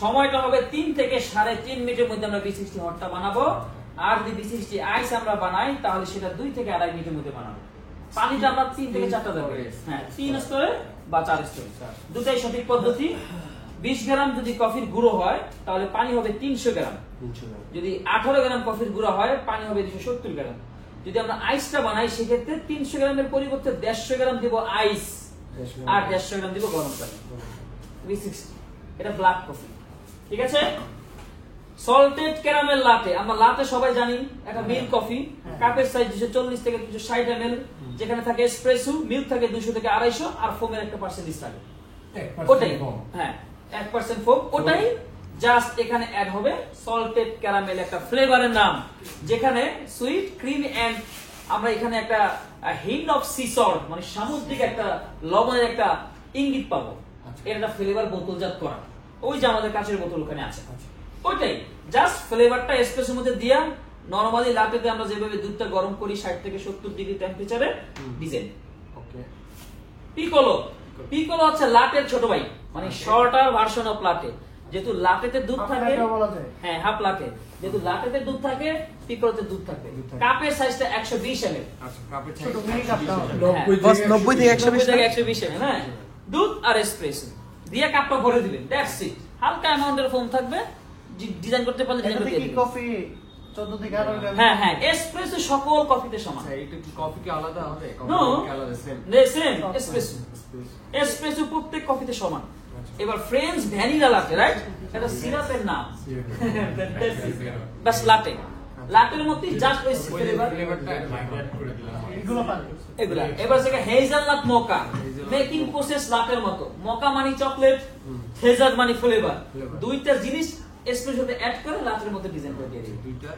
সময়টা হবে 3 থেকে 3.5 মিনিটের মধ্যে আমরা B60 হটটা বানাবো। আর যদি B60 আইস আমরা বানাই তাহলে সেটা 2 থেকে 2.5 মিনিটের মধ্যে বানাবো। পানিটা আমরা 3 থেকে 4টা দেব। হ্যাঁ, 3 স্তরে বা 4 স্তরে, দুটাই সঠিক পদ্ধতি। 20 গ্রাম যদি কফির গুঁড়ো হয় তাহলে পানি হবে 300 গ্রাম। যদি 18 গ্রাম কফির গুঁড়ো হয় পানি হবে 270 গ্রাম। যদি আমরা আইসটা বানাই সেক্ষেত্রে 300 গ্রামের পরিবর্তে 150 গ্রাম দিব আইস আর 150 গ্রাম দিব গরম পানি। B60 এটা ব্ল্যাক কফি, ঠিক আছে। সল্টেড ক্যারামেল লাটে, আমরা লাটে সবাই জানি একটা মিল্ক কফি, কাপের সাইজ 240 থেকে 260 ml, যেখানে থাকে এসপ্রেসো, মিল্ক থাকে 200 থেকে 250 আর ফোমের একটা পার্সেন্টেজ থাকে, ওটাই। হ্যাঁ, 1% ফোম, ওটাই জাস্ট এখানে অ্যাড হবে সল্টেড ক্যারামেল, একটা ফ্লেভারের নাম, যেখানে সুইট ক্রিম এন্ড আমরা এখানে একটা হিন্ট অফ সি সল্ট মানে সামুদ্রিক একটা লবণের একটা ইঙ্গিত পাবো। এর একটা ফ্লেভার বোতলজাত করা, ওই যে আমাদের কাচের বোতল ওখানে আছে, ওইটাই জাস্ট ফ্লেভারটা এসপ্রেসোর মধ্যে দিয়া। নরমালি লাটেতে আমরা যেভাবে দুধটা গরম করি 60 থেকে 70 ডিগ্রি টেম্পারেচারে ডিজাইন। ওকে, পিকোলো, পিকোলো হচ্ছে লাটের ছোট ভাই, মানে শর্টার ভার্সন অফ লাটে। যেহেতু লাটেতে দুধ থাকে, হ্যাঁ হাফ লাটে, যেহেতু লাটেতে দুধ থাকে পিকোলোতে দুধ থাকে। কাপের সাইজটা 120 ml, আচ্ছা কাপের ছোট মিনি কাপটা 90 থেকে 120 ml। হ্যাঁ, দুধ আর এসপ্রেসো দিয়ে কাপটা ভরে দিবেন, দ্যাটস ইট। হালকা অ্যামাউন্টের ফোম থাকবে, ডিজাইন করতে পারলে ডিজাইন করতে দিবেন। কফি 14 থেকে 18 গ্রাম। হ্যাঁ হ্যাঁ, এসপ্রেসো সকল কফিতে সমান। আচ্ছা, এটা কি কফি কি আলাদা হবে? কফি কি আলাদা? সেম এসপ্রেসো, এসপ্রেসো প্রত্যেক কফিতে সমান। এবার ফ্রেঞ্চ ভ্যানিলা লাটে, রাইট, এটা সিরাপের নাম, বাস লাটে, লাটের মধ্যে জাস্ট ওই ফ্লেভারটা অ্যাড করে দিলাম, এগুলা। এবার থেকে হেজেলনাট মোকা, মেকিং প্রসেস লাটের মতো। মোকা মানে চকলেট, হেজেল মানে ফ্লেভার, দুইটা জিনিস এসপ্রেসোতে অ্যাড করে লাটের মধ্যে ডিজাইন করে দিয়ে দিই, দুইটা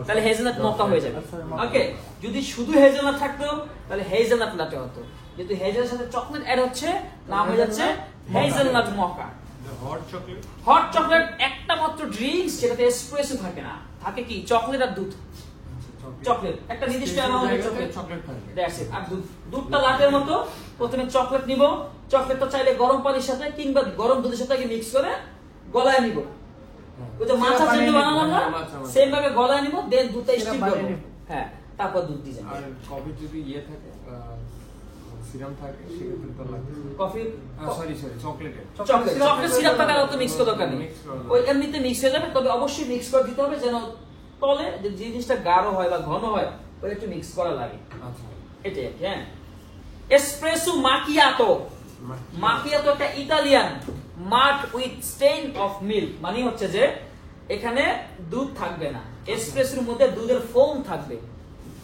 তাহলে হেজেলনাট মোকা হয়ে যাবে। ওকে, যদি শুধু হেজেলনাট থাকতো তাহলে হেজেলনাট লাটে হতো, যেহেতু হেজেলের সাথে চকলেট অ্যাড হচ্ছে নাম হয়ে যাচ্ছে হেজেলনাট মোকা। হট চকলেট, হট চকলেট একটা মাত্র ড্রিঙ্কস যেটাতে এসপ্রেসো থাকে না, থাকে কি চকলেট আর দুধ। চকলেট একটা নির্দিষ্ট অ্যামাউন্টের চকলেট থাকে, দ্যাটস ইট। আর দুধ, দুধটা লাটের মতো, প্রথমে চকলেট নিব, চকলেটটা চাইলে গরম পানির সাথে কিংবা গরম দুধের সাথে মিক্স করে গলায় নিব, ওই যে মাছা যেটা বানালাম না সেম ভাবে গলায় নিব, দেন দুধটা স্টিম করব। হ্যাঁ, তারপর দুধ দিবেন। আর কফি যদি ইয়ে থাকে সিরাপ থাকে সেক্ষেত্রে তো লাগে কফি, সরি চকলেট সিরাপ থাকা তো মিক্স করা দরকার নেই, ওই এমনিতে মিক্স হয়ে যাবে। তবে অবশ্যই মিক্স করে দিতে হবে যেন তলে যে জিনিসটা গাঢ় হয় বা ঘন হয় ওটা একটু মিক্স করা লাগে। আচ্ছা, এটাই। হ্যাঁ, এসপ্রেসো মাকিয়াতো, মাকিয়াতো একটা Italian, marked with stain of milk, মানে হচ্ছে যে এখানে দুধ থাকবে না, এসপ্রেসোর মধ্যে দুধের ফোম থাকবে।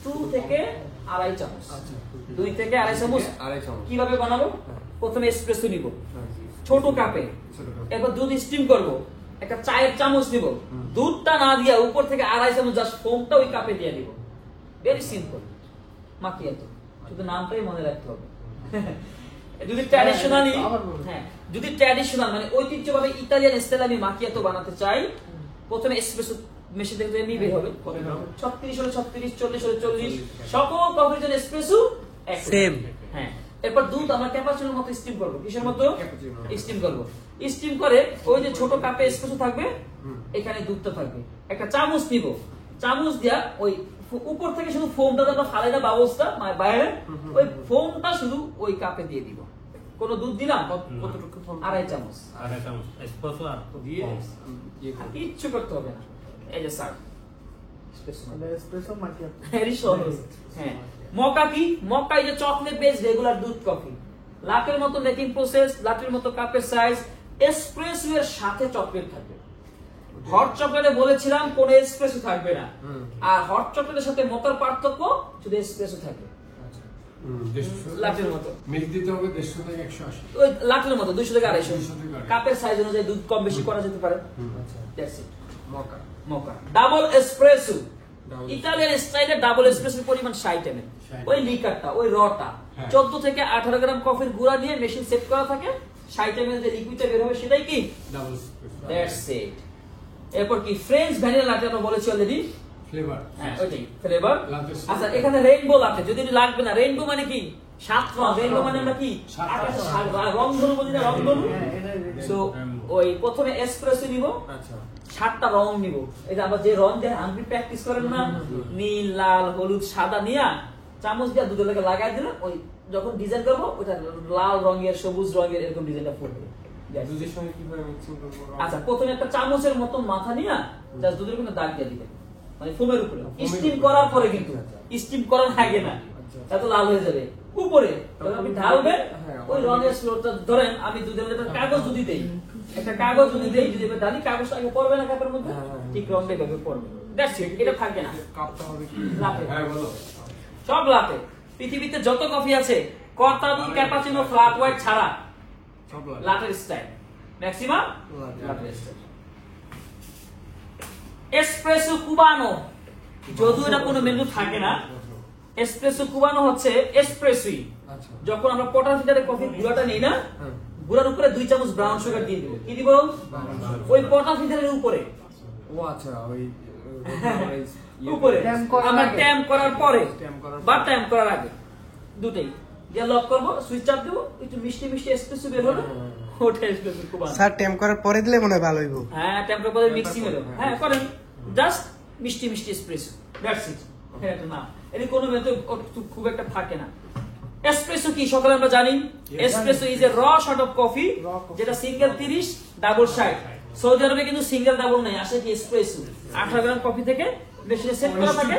2 থেকে 2.5 চামচ, 2 থেকে 2.5 চামচ। কিভাবে বানাবো? প্রথমে এসপ্রেসো নিব ছোট কাপে, এরপর দুধ স্টিম করব, একটা চায়ের চামচ নিব, দুধটা না দিয়া উপর থেকে 2.5 চামচ জাস্ট ফোমটা ওই কাপে দিয়ে দিব। ভেরি সিম্পল মাকিয়াতো, শুধু নামটাই মনে রাখতে হবে। যদি ট্র্যাডিশনালি, হ্যাঁ যদি ট্র্যাডিশনাল মানে ঐতিহ্যভাবে ইতালিয়ান স্টাইল আমি মাকিয়াতো বানাতে চাই, প্রথমে এসপ্রেসো মেশিন থেকে এমনি বের হবে 36 হলে 36, 40 হলে 40, সকল কফির জন্য এসপ্রেসো সেম। হ্যাঁ, এরপর দুধ আমরা ক্যাপাচিনোর মতো স্টিম করব। কিসের মতো স্টিম করব? স্টিম করে ওই যে ছোট কাপে এসপ্রেসো থাকবে, এখানে দুধটা থাকবে, একটা চামচ নিব, চামচ দিয়া ওই উপর থেকে শুধু ফোমটা আমরা ফালাই না, বাবলসটা বাইরে, ওই ফোমটা শুধু ওই কাপে দিয়ে দিব। কোন দুধ দিলাম কতটুকু? 2.5 চামচ, 2.5 চামচ এসপ্রেসো আর দিয়ে কিচ্ছু করতে হবে না। এই যে স্যার এসপ্রেসো মাকিয়াতো, ভেরি সহজ। হ্যাঁ, মকা কি? মকা এই যে চকলেট বেস রেগুলার দুধ কফি, লাটের মতো মেকিং প্রসেস, লাটের মতো কাপের সাইজ, এসপ্রেসো এর সাথে চকলেট থাকবে। হট চকলেটে বলেছিলাম কোন এসপ্রেসো থাকবে না, আর হট চকলেটের সাথে মকার পার্থক্য শুধু এসপ্রেসো থাকবে। লাটের মতো মিল্ক দিতে হবে 150 থেকে 180, ওই লাটের মতো 200 থেকে 250, কাপের সাইজ অনুযায়ী দুধ কম বেশি করা যেতে পারে। আচ্ছা, that's it. মকা, মকা double espresso, Italian স্টাইলে ডাবল এসপ্রেসোর পরিমাণ 60 ml, ওই লিকারটা ওই রটা 14 থেকে 18 গ্রাম কফির গুঁড়া নিয়ে মেশিন সেট করা থাকে, 60 ml যে লিকুইডটা বের হবে সেটাই কি ডাবল এসপ্রেসো, দ্যাটস ইট। এরপর কি ফ্রেঞ্চ ভ্যানিলা লাটে আমরা বলেছি অলরেডি, ফ্লেভার। হ্যাঁ, ওইটাই ফ্লেভার। আচ্ছা, এখানে রেইনবো লাটে যদি লাগবে না, রেইনবো মানে কি? 7 রং, রেইনবো মানে আমরা কি রং ধরু বলি না, রং ধরু। সো ওই প্রথমে এসপ্রেসো নিব, আচ্ছা 7টা রং নিব। এই যে আমরা যে রং দিয়ে হাঙ্গরি প্র্যাকটিস করেন না, নীল, লাল, হলুদ, সাদা নিয়া চামচ দিয়ে দুধের লাগে লাগাই দিলে ওই যখন ডিজাইন করবো ওইটা লাল রঙের, সবুজ রঙের এরকম ডিজাইনটা ফুটবে। দুধের সঙ্গে কিভাবে মিক্সিং করব? আচ্ছা প্রথমে একটা চামচের মতো মাথা নিয়া জাস্ট দুধের কোনো দাগ দিয়ে দিবেন, মানে ফোমের উপরে। স্টিম করার পরে, কিন্তু স্টিম করার আগে না, এত লাল হয়ে যাবে। উপরে আপনি ঢালবেন ওই রঙের স্লোটা। ধরেন আমি দুধের একটা কাগজ যদি দেই, একটা কাগজ যদি দেই, যদি ঢালি কাগজটা আগে পড়বে না কাপের মধ্যে, ঠিক রংটা এভাবে পড়বে। দ্যাটস ইট, এটা থাকবে না। কাপটা হবে কি লাটে, হ্যাঁ বলো। সব লাটে। পৃথিবীতে যত কফি আছে কর্তা দুধ, ক্যাপাচিনো, ফ্ল্যাট হোয়াইট ছাড়া সব লাটের স্টাইল, ম্যাক্সিমাম লাটের স্টাইল। এসপ্রেসো কুবানো, যদিও এটা কোনো মেনু থাকে না, এসপ্রেসো কুবানো হচ্ছে এসপ্রেসোই। আচ্ছা যখন আমরা পটার ফিল্টারে কফি গুঁড়াটা নেই না, গুঁড়ার উপরে 2 চামচ ব্রাউন সুগার দিয়ে দিব। কি দিব? ওই পটার ফিল্টারের উপরে। ও আচ্ছা ওই উপরে আমরা ট্যাম্প করার পরে বা ট্যাম্প করার আগে দুটেই দিয়ে লক করব, সুইচ চাপ দেব, একটু মিষ্টি মিষ্টি এসপ্রেসো বের হবে, ওটা এসপ্রেসো কুবানো। স্যার ট্যাম্প করার পরে দিলে মনে হয় ভালো হইব। হ্যাঁ ট্যাম্প করার পরে মিক্সিং হলো, হ্যাঁ করেন, জাস্ট মিষ্টি মিষ্টি এসপ্রেসো, দ্যাটস ইট। এটা না, এর কোনো মেথড খুব একটা থাকে না। এসপ্রেসো কি সকালে আমরা জানি, এসপ্রেসো ইজ এ র শট অফ কফি, যেটা সিঙ্গেল 30, ডাবল 60। সৌদি আরবে কিন্তু সিঙ্গেল ডাবল নাই, আসে কি এসপ্রেসো 18 গ্রাম কফি থেকে মেশিনে সেট করা থাকে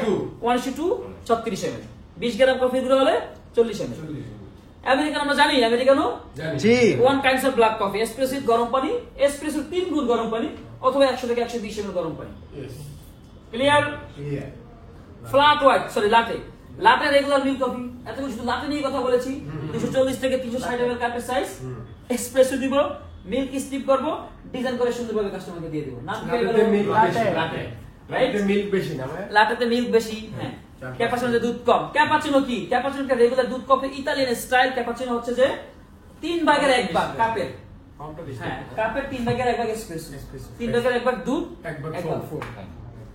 1:2 36 ml, 20 গ্রাম কফি গুলো হলে 40 ml। আমেরিকান আমরা জানি, Americano G 1 kinds of black coffee. Espresso গরম পানি, এসপ্রেসো 3 গুণ গরম পানি, অথবা 100 থেকে 120 ml গরম পানি। Clear? Flat white, sorry latte, latte regular milk coffee. এতক্ষণ শুধু লাটে নিয়ে কথা বলেছি। 240 থেকে 360 ml কাপের সাইজ, এসপ্রেসো দিব, মিল্ক স্টিপ করব, ডিজাইন করে সুন্দরভাবে কাস্টমারকে দিয়ে দেব। নাম কি লাটে, রাইট? মিল্ক বেশি না ভাই? লাটেতে মিল্ক বেশি, হ্যাঁ। ক্যাপাচিনোতে দুধ কম। ক্যাপাচিনো কি? ক্যাপাচিনোটা রেগুলার দুধ কফি, ইতালিয়ান স্টাইল। ক্যাপাচিনো হচ্ছে যে 3 ভাগের 1 ভাগ কাপের, হ্যাঁ কাপের 3 ভাগের 1 ভাগ এসপ্রেসো, 3 ভাগের 1 ভাগ দুধ, 1 ভাগ ফোম।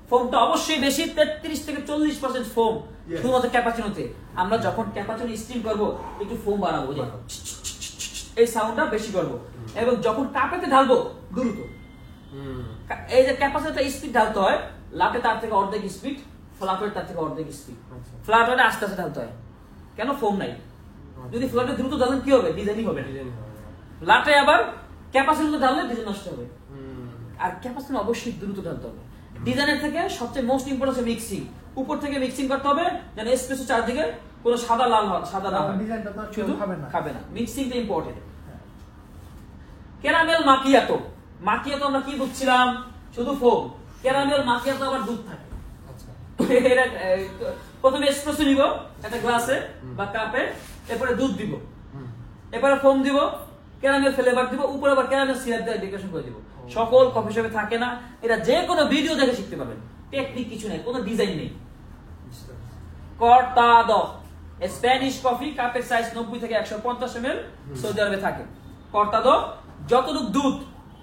ফোমটা অবশ্যই বেশি, 33 থেকে 40% ফোম শুধুমাত্র ক্যাপাচিনোতে। আমরা যখন ক্যাপাচিনো স্টিম করব একটু ফোম বাড়াবো, যে এই সাউন্ডটা বেশি করব, এবং যখন কাপেতে ঢালবো দ্রুত। এই যে ক্যাপাচিনোতে স্পিড ঢালতে হয়, লাটে তার থেকে অর্ধেক স্পিড, ফ্ল্যাট হোয়াইট তার থেকে অর্ধেক স্পিড। ফ্ল্যাট হোয়াইটে আস্তে আস্তে ঢালতে হয়, কেন? ফোম নাই। যদি ফ্ল্যাটে দ্রুত ঢালেন কি হবে? ডিজাইনই হবে না। লাটে আবার ক্যাপাচিনোতে ঢাললে ডিজাইন নষ্ট হবে। আর ক্যাপাচিনো অবশ্যই দ্রুত ঢালতে হবে। ডিজাইনের থেকে সবচেয়ে মোস্ট ইম্পর্টেন্ট হচ্ছে মিক্সিং। উপর থেকে মিক্সিং করতে হবে যেন এসপ্রেসো চারদিকে কোনো সাদা লাল সাদা না হয়, শুধু খাবে না। মিক্সিংটা ইম্পর্টেন্ট। ক্যারামেল মাকিয়াটো, মাকিয়াটো আমরা কি বুঝছিলাম? শুধু ফোম। ক্যারামেল মাকিয়াটো আবার দুধ থাকে। প্রথমে এসপ্রেসো নিব একটা গ্লাসে বা কাপে, এরপরে দুধ দিব, এরপরে ফোম দিব, ক্যারামেল ফ্লেভার দিব, উপরে আবার ক্যারামেল সিরাপ দিয়ে ডেকোরেশন করে দিব। সকল কফি শপে থাকে না, এটা যে কোনো ভিডিও দেখে শিখতে পারবেন। টেকনিক কিছু নেই, কোনো ডিজাইন নেই। কর্তাদো স্প্যানিশ কফি, কাপের সাইজ 90 থেকে 150 ml, সৌদি আরবে থাকে। কর্তাদো যতটুকু দুধ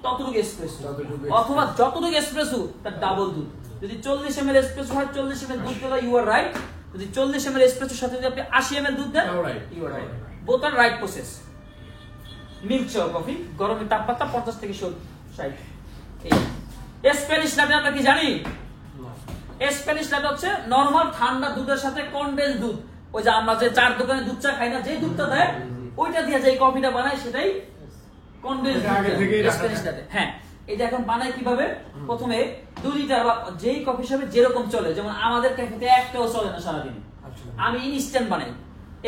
ততটুকু এসপ্রেসো, অথবা যতটুকু এসপ্রেসো তার ডাবল দুধ। যদি 40 ml এসপ্রেসো হয় 40 ml দুধ দিলে ইউ আর রাইট। যদি 40 ml এসপ্রেসোর সাথে যদি আপনি 80 ml দুধ দেন, you are right. Both are right process. Milk চা কফি, গরমের তাপমাত্রা 50 থেকে 60। স্প্যানিশ লাটে আমরা কি জানি? স্প্যানিশ লাটে হচ্ছে নরমাল ঠান্ডা দুধের সাথে কনডেন্স দুধ, ওই যে আমরা যে চার দোকানে দুধ চা খাই না, যে দুধটা দেয় ওইটা দিয়ে যে কফিটা বানায় সেটাই কনডেন্স স্প্যানিশ লাটে। হ্যাঁ, এটা এখন বানায় কিভাবে? প্রথমে 2 লিটার বা যেই কফি শপে যেরকম চলে, যেমন আমাদের ক্যাফেতে একটাও চলে না সারাদিনে, আমি ইনস্ট্যান্ট বানাই,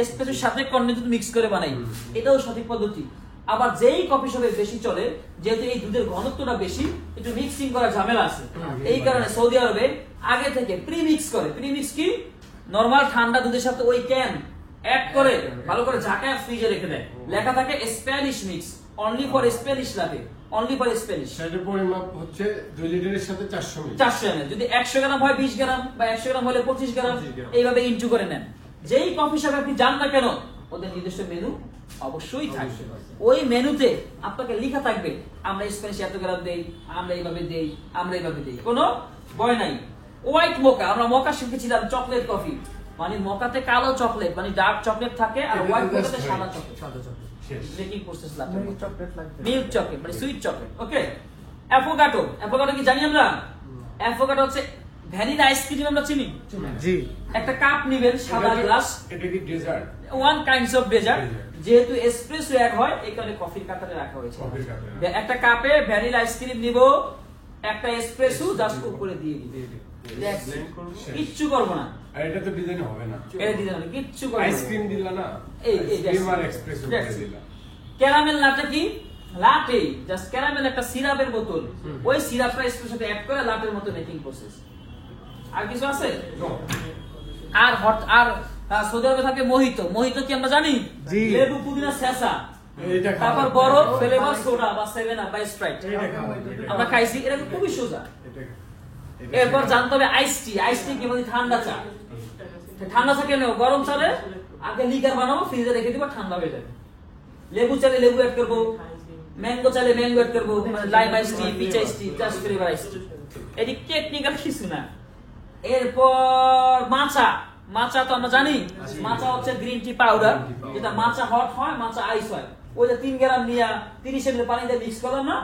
এসপ্রেসোর সাথে কনডেন্স দুধ মিক্স করে বানাই, এটাও সঠিক পদ্ধতি। আবার যেই কফি শপে বেশি চলে, যেহেতু এই দুধের ঘনত্বটা বেশি, একটু মিক্সিং করার ঝামেলা আছে, এই কারণে সৌদি আরবে আগে থেকে প্রিমিক্স করে। প্রিমিক্স কি? নরমাল ঠান্ডা দুধের সাথে ওই ক্যান অ্যাড করে ভালো করে ঝাঁকায় ফ্রিজে রেখে দেয়, লেখা থাকে Spanish mix, only for Spanish লাটে, only for Spanish. সেটার পরিমাপ হচ্ছে 2 লিটারের সাথে 400 ml। 400 ml, যদি 100 গ্রাম হয় 20 গ্রাম, বা 100 গ্রাম হলে 25 গ্রাম, এইভাবে ইনটু করে নেন। যেই কফি শপে আপনি যান না কেন, ওদের নিজস্ব মেনু অবশ্যই থাকবে। ওই মেনুতে আপনাকে লেখা থাকবে আমরা স্প্যানিশ এত গ্রাম দেই, আমরা এইভাবে দেই, আমরা এইভাবে দেই, কোনো ভয় নাই। হোয়াইট মোকা, আমরা মোকা শিখেছিলাম চকলেট কফি, মানে মোকাতে কালো চকলেট মানে ডার্ক চকলেট থাকে, আর হোয়াইট মোকাতে সাদা চকলেট। Baking process latte milk chocolate মানে sweet chocolate okay affogato affogato কি জানি আমরা অ্যাফোগাটো হচ্ছে ভ্যানিলা আইসক্রিম আমরা চিনি জি একটা কাপ নেবেন সাদা গ্লাস এটা কি dessert one kinds of dessert যেহেতু এসপ্রেসো অ্যাড হয় এই কারণে কফির কাতারে রাখা হয়েছে একটা কাপে ভ্যানিলা আইসক্রিম নিব একটা এসপ্রেসো জাস্ট উপরে দিয়ে দিব কিচ্ছু করবো না আর এটা তো ডিজাইন হবে না এটা দিতে হবে কিচ্ছু করবো না আইসক্রিম দিলা না এই আইসক্রিম আর এক্সপ্রেসো করে দিলা ক্যারামেল লাটে কি লাটে জাস্ট ক্যারামেল একটা সিরাপের বোতল ওই সিরাপটা এসপ্রেসোতে অ্যাড করে লাটের মতো মেকিং প্রসেস আর কিছু আছে আর হট আর সৌদি আরবে থাকে মোহিত কি আমরা জানি জি। লেবু পুদিনা সেসা এটা তারপর বরফ ফ্লেভার সোডা বা 7 আপ বা স্প্রাইট আমরা খাইছি এটা খুবই সোজা এরপর জানতে হবে আইস টি কি মানে ঠান্ডা চা কেন গরম চালে আগে লিকার বানাবো ফ্রিজে রেখে দিব ঠান্ডা হয়ে যাবে লেবু চালে লেবু অ্যাড করব ম্যাঙ্গো চালে ম্যাঙ্গো অ্যাড করব মানে লাইম আইস টি পিচ আইস টি জাস্ট ফ্লেভার আইস টি এটি টেকনিক্যাল কিছু না এরপর মাচা তো আমরা জানি মাচা হচ্ছে গ্রিন টি পাউডার যেটা মাচা হট হয় মাচা আইস হয় ওই যে 3 গ্রাম নিয়া 30 ml পানি দিয়ে মিক্স করলাম না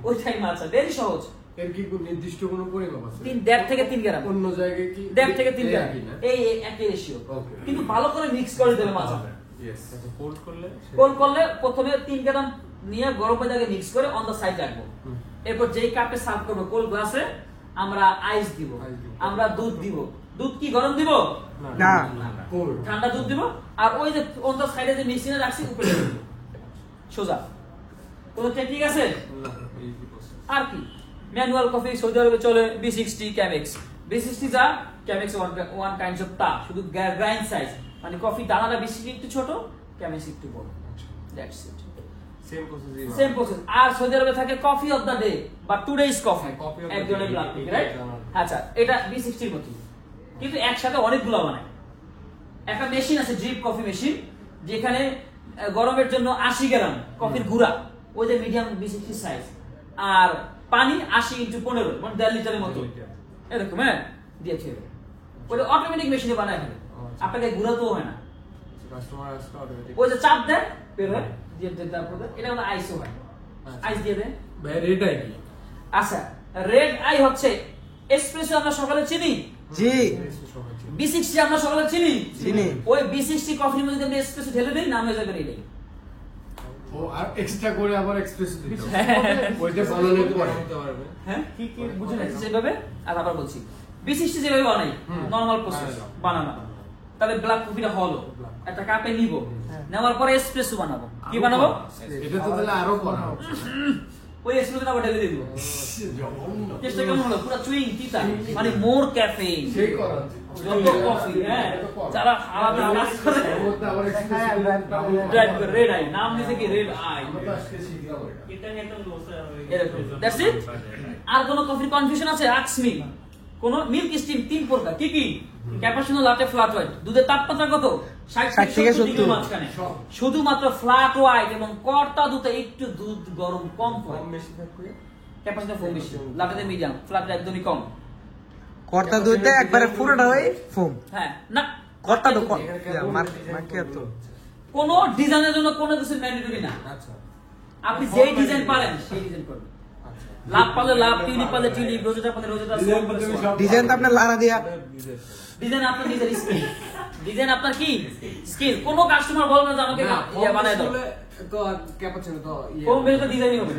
ওইটাই মাচা ভেরি সহজ এর কি কোনো নির্দিষ্ট কোনো পরিমাপ আছে 1.5 থেকে 3 গ্রাম অন্য জায়গায় কি 1.5 থেকে 3 গ্রাম এই একই রেশিও কিন্তু ভালো করে মিক্স করে দেবে মাচা ইয়েস কোল্ড করলে প্রথমে 3 গ্রাম নিয়ে গরম পানি দিয়ে মিক্স করে অন দা সাইড রাখবো এরপর যেই কাপে সার্ভ করব কোল্ড গ্লাসে আমরা আইস দিব আমরা দুধ দিব দুধ কি গরম দিব না কোল্ড ঠান্ডা দুধ দিব আর ওই যে অন দা সাইডে যে মেশিনে রাখছি উপরে দিব সোজা কোন টেকনিক আছে আর কি ম্যানুয়াল কফি সৌদি আরবে চলে B60 ক্যামেক্স B60 যা ক্যামেক্স ওয়ান কাইন্ডস অফ তা শুধু গ্রাইন্ড সাইজ মানে কফি দানাটা B60 একটু ছোট ক্যামেক্স একটু বড় দ্যাটস ইট সেম প্রসেস আর সৌদি আরবে থাকে কফি অফ দা ডে বা টুডেজ কফি একজনের ব্ল্যাক টি রাইট আচ্ছা এটা B60 এর মতো কিন্তু একসাথে অনেকগুলো বানায় একটা মেশিন আছে ড্রিপ কফি মেশিন যেখানে গরমের জন্য 80 গ্রাম কফির গুঁড়া ওই যে মিডিয়াম B60 সাইজ আর পানি 80x15 মানে 1.5 লিটারের মতো এরকম হ্যাঁ দিয়েছে ওটা অটোমেটিক মেশিনে বানায় ফেলে আপনাকে গুঁড়া তো হয় না কাস্টমার আসলে অটোমেটিক ওই যে চাপ দেয় বের হয় দিয়ে দেন তারপর এটা হলো আইসও হয় আইস দিয়ে দেন ভাই রেড আই কি আচ্ছা রেড আই হচ্ছে এসপ্রেসো আমরা সকালে চিনি জি B60 আমরা সকালে চিনি চিনি। ওই B60 কফির মধ্যে আমরা এসপ্রেসো ঢেলে দেই নাম হয়ে যাবে রেড আই ও আর এক্সট্রা করে আবার এক্সপ্রেস দিতে ওইটা বানানো করতে পারবে হ্যাঁ কি বুঝেন যেভাবে আর আবার বলছি B60 যেভাবে বানাই নরমাল প্রসেস বানানো তাহলে ব্ল্যাক কফিটা হলো একটা কাপে নিব নেওয়ার পরে এসপ্রেসো বানাবো কি বানাবো এটা তো তাহলে আরো করা ওই এসপ্রেসোটা আবার ঢেলে দিব চেষ্টা কেমন হলো পুরো চুইং তিতা মানে মোর ক্যাফেইন সেই করা যত কফি হ্যাঁ যারা আলাদা কাজ করে ওটা আবার এক্সপ্রেস ড্রাইভ করে রেড আই নাম দিতে কি রেড আই আমরা আজকে শিখলাম এটা এরকম দ্যাটস ইট আর কোন কফির কনফিউশন আছে আস্ক মি কোন মিল্ক স্টিম 3 প্রকার কি কি ক্যাপাচিনো লাটে ফ্ল্যাট হোয়াইট দুধের তাপমাত্রা কত 60 থেকে 70 ডিগ্রি মাঝখানে শুধুমাত্র ফ্ল্যাট হোয়াইট এবং কর্তা দুধে একটু দুধ গরম কম হয় বেশি থাকবে ক্যাপাচিনো ফোম বেশি লাটেতে মিডিয়াম ফ্ল্যাটে একদমই কম কর্তা দুধে একবারে পুরোটা ওই ফোম হ্যাঁ না কর্তা তো মার্কে তো কোন ডিজাইনের জন্য কোনো কিছু ম্যান্ডেটরি না আচ্ছা আপনি যেই ডিজাইন পারেন সেই ডিজাইন করবেন লাভ পালে লাভ টিউলিপ পালে টিউলিপ রোজেটা পালে রোজেটা ডিজাইন তো আপনার লারা দিয়া ডিজাইন আপনার নিজের স্কিল ডিজাইন আপনার কি স্কিল কোন কাস্টমার বলবে না যে আমাকে ইয়া বানায় দাও তো ক্যাপাচিনো তো কোন বেল তো ডিজাইনই হবে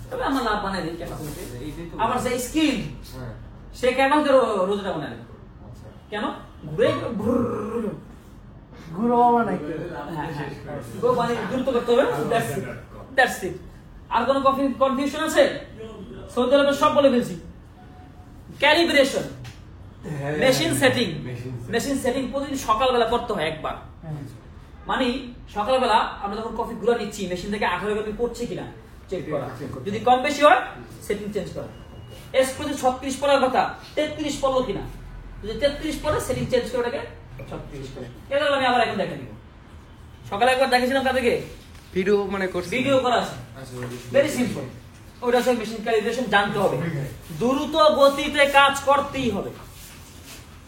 তবে আমরা লাভ বানাই দিই ক্যাপাচিনো আবার সেই স্কিল হ্যাঁ সে কেন রোজেটা বানায় কেন ঘুরে ঘুরো বানাই গো মানে দ্রুত করতে হবে দ্যাটস ইট আর কোন কনফিউশন আছে সৌদি আরবে সব বলে ফেলছি ক্যালিব্রেশন মেশিন সেটিং প্রতিদিন সকালবেলা করতে হয় একবার মানে সকালবেলা আমরা যখন কফি গুলো নিচ্ছি মেশিন থেকে 18 কপি পড়ছে কিনা চেক করা যদি কম বেশি হয় সেটিং চেঞ্জ করা এসপ্রেসো 36 পড়ার কথা 33 পড়লো কিনা যদি 33 পড়ে সেটিং চেঞ্জ করে ওটাকে 36 করে এটা আমি আবার এখন দেখে নিব সকালে একবার দেখেছিলাম তাদেরকে ভিডিও মানে করছি ভিডিও করা আছে ভেরি সিম্পল ওটা হচ্ছে মেশিন ক্যালিব্রেশন জানতে হবে দ্রুত গতিতে কাজ করতেই হবে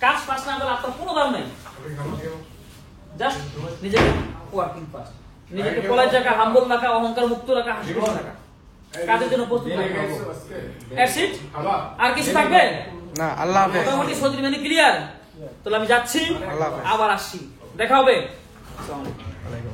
কাজ ফাস্ট না করলে আপনার কোনো দাম নাই জাস্ট নিজেকে ওয়ার্কিং ফাস্ট নিজেকে পলাশ রাখা, হাম্বল রাখা, অহংকার মুক্ত রাখা, হাসি খুশি রাখা, কাজের জন্য প্রস্তুত রাখা। That's it? আর কিছু থাকবে না, আল্লাহ হাফেজ। মোটামুটি সত্যি মানে ক্লিয়ার। তাহলে আমি যাচ্ছি, আল্লাহ হাফেজ। আবার আসছি, দেখা হবে। আসসালামু আলাইকুম।